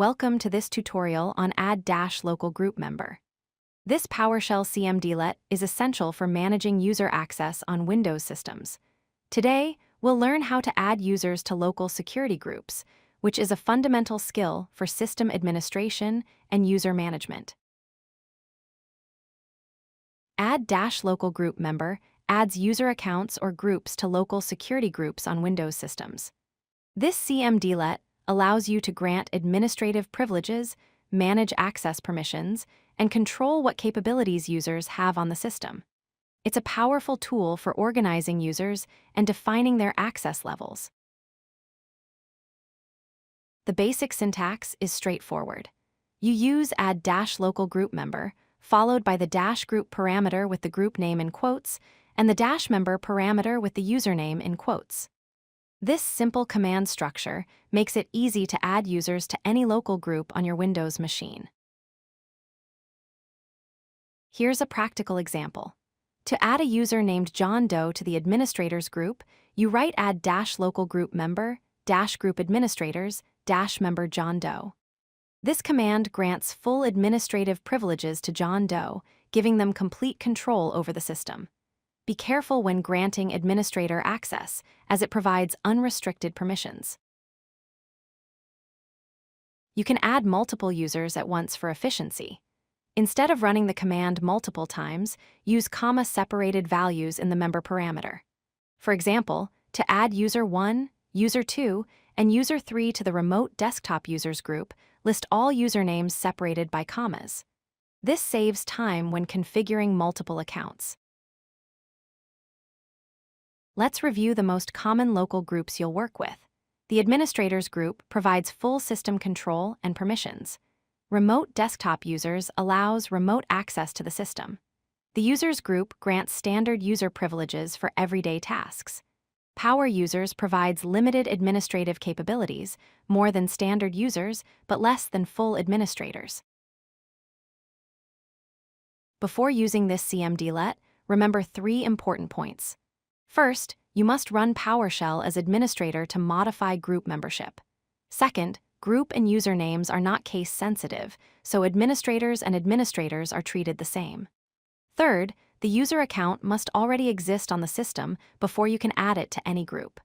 Welcome to this tutorial on Add-LocalGroupMember. This PowerShell cmdlet is essential for managing user access on Windows systems. Today, we'll learn how to add users to local security groups, which is a fundamental skill for system administration and user management. Add-LocalGroupMember adds user accounts or groups to local security groups on Windows systems. This cmdlet allows you to grant administrative privileges, manage access permissions, and control what capabilities users have on the system. It's a powerful tool for organizing users and defining their access levels. The basic syntax is straightforward. You use add-LocalGroupMember, followed by the -group parameter with the group name in quotes, and the -member parameter with the username in quotes. This simple command structure makes it easy to add users to any local group on your Windows machine. Here's a practical example. To add a user named John Doe to the administrators group, you write add-LocalGroupMember, -group administrators, -member John Doe. This command grants full administrative privileges to John Doe, giving them complete control over the system. Be careful when granting administrator access, as it provides unrestricted permissions. You can add multiple users at once for efficiency. Instead of running the command multiple times, use comma-separated values in the member parameter. For example, to add user 1, user 2, and user 3 to the remote desktop users group, list all usernames separated by commas. This saves time when configuring multiple accounts. Let's review the most common local groups you'll work with. The administrators group provides full system control and permissions. Remote desktop users allows remote access to the system. The users group grants standard user privileges for everyday tasks. Power users provides limited administrative capabilities, more than standard users, but less than full administrators. Before using this cmdlet, remember 3 important points. First, you must run PowerShell as administrator to modify group membership. Second, group and usernames are not case-sensitive, so administrators and administrators are treated the same. Third, the user account must already exist on the system before you can add it to any group.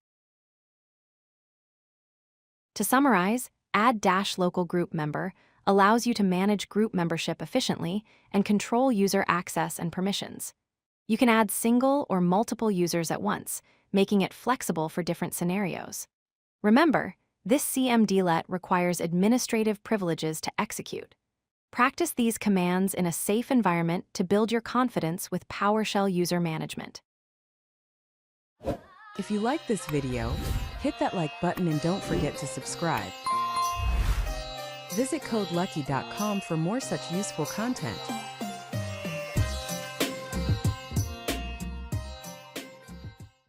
To summarize, Add-LocalGroupMember allows you to manage group membership efficiently and control user access and permissions. You can add single or multiple users at once, making it flexible for different scenarios. Remember, this cmdlet requires administrative privileges to execute. Practice these commands in a safe environment to build your confidence with PowerShell user management. If you like this video, hit that like button and don't forget to subscribe. Visit codelucky.com for more such useful content.